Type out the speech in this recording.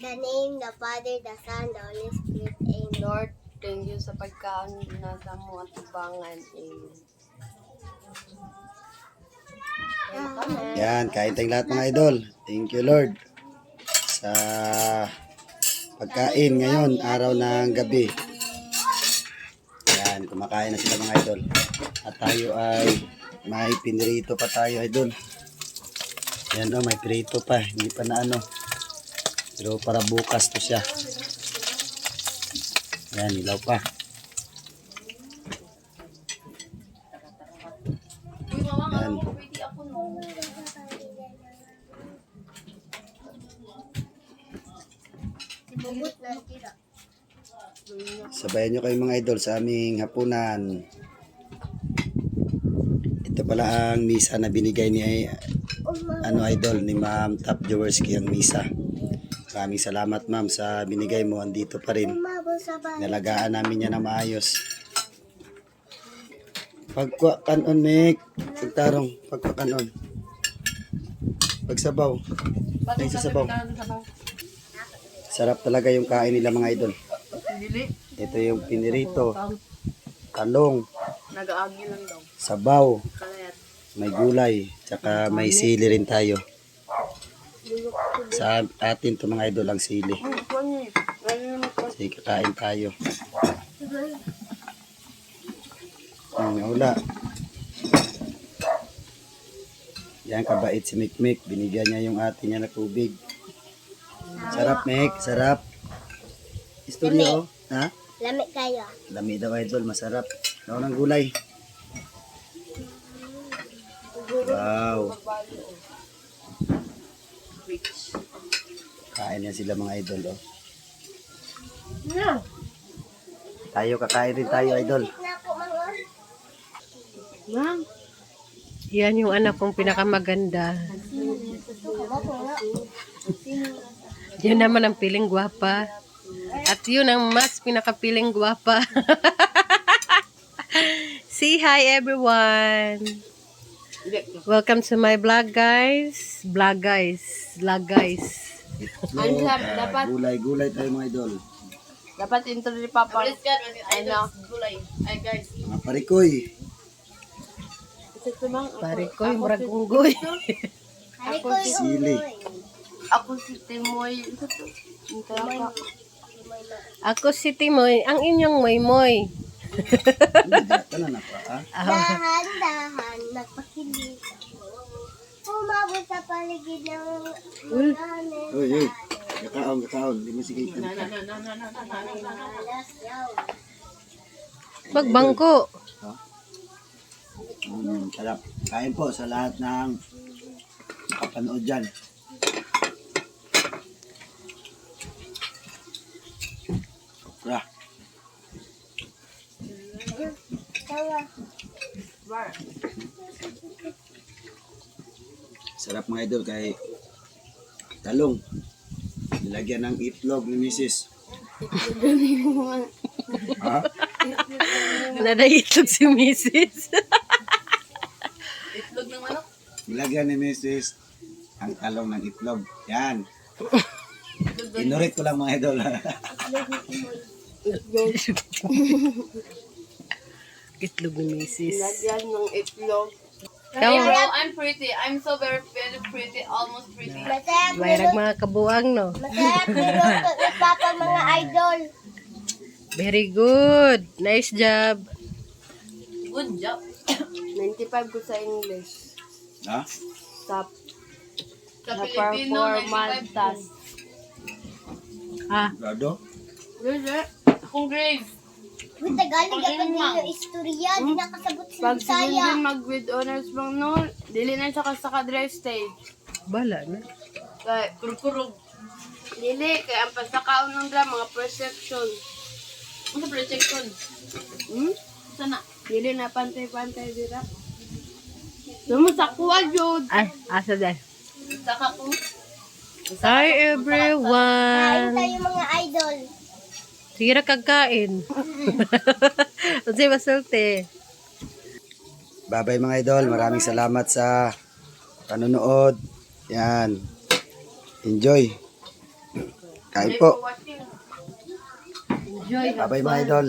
the name, the Father, the Son, the Holy Spirit. Amen. Lord, thank you sa pagkaon na damo at tubangan. Amen. Yan, kain tayong lahat mga idol. Thank you Lord sa pagkain ngayon, araw ng gabi. Yan, kumakain na sila mga idol. At tayo ay may pinirito pa tayo idol. Yan o, may pirito pa. Hindi pa na ano. Pero para bukas to siya. Yan, ilaw pa. Yan. Sabayan nyo kayo mga idol sa aming hapunan. Ito pala ang misa na binigay ni idol ni Ma'am Top Jaworski ang misa. Maraming salamat ma'am sa binigay mo. Andito pa rin. Nalagaan namin yan na maayos. Pagkanon Mek. Pagtarong. Pagkanon. Pagsabaw. Ay sasabaw. Sarap talaga yung kain nila mga idol. Ito yung pinirito. Talong. Nag-aagi lang daw. Sabaw. Kalayat. May gulay. Tsaka may sili rin tayo. Sa atin to mga idol ang sili. Sige, kakain tayo. Wala. Yan, kabait si Mikmik. Binigyan niya yung ate niya na tubig. Sarap, Mek. Sarap. Istoryo, ha? Lamig kayo. Lami daw, idol. Masarap. Daw ng gulay. Wow. Kain yan sila mga idol, oh. Tayo, kakain rin tayo, idol. Ma'am, yan yung anak kong pinakamaganda. Yan naman ang piling gwapa. At yun ang mas pinakapiling gwapa. Say hi everyone. Welcome to my vlog guys. Vlog guys. Itlog, gulay-gulay tayo mga idol. Dapat intro ni Papa. Ano? Ay guys. Mga parikoy. Parikoy, murag unggoy. Sili. Ako si Timoy. Ako si Timoy, ang inyong moy-moy. Tanan na pa, ha? Dahan-dahan, nagpakilig. Umabot sa paligid ng unanin. Uy. Kakaon. Di mo sige. Magbangko. Sarap. Kain po sa lahat ng kapanood dyan. Ra. Sarap mga idol kay talong. Nilagyan ng itlog ni Mrs. Ha? Nadaitlog si Mrs. Nilagyan ni Mrs. ang talong ng itlog. Yan. Inurit ko lang mga idol. Itlog ni Mrs. Lagyan ng itlog. Ikaw, I'm pretty. I'm so very pretty. Almost pretty. Masarap mayroong mga kabuang, no? Masarap niluto ni Papa mga idol. Very good. Nice job. Good job. 95 ko sa English. Ha? Top. Sa Filipino, 95 tas. Ah, Grado? Kung grade. Kung Tagalog kapag yung istorya, di nakasabot sa Pag Bisaya. sige mag with honors bang no, dili na siya sa ka-drive stage. bala na. Kaya, kurkurog. Dili, kaya ang pasakaon ng drama, mga perception. Ano perception? Sana? Dili na pantay-pantay dira. Sumusakwa, Jod. Ay, asa dahil. Saka ko. Hi Kain everyone. tayo mga idol. Tira kagkain. Kasi masulti. Bye-bye mga idol. Maraming salamat sa panonood. Yan. Enjoy. Kain po. Enjoy. Bye-bye mga idol.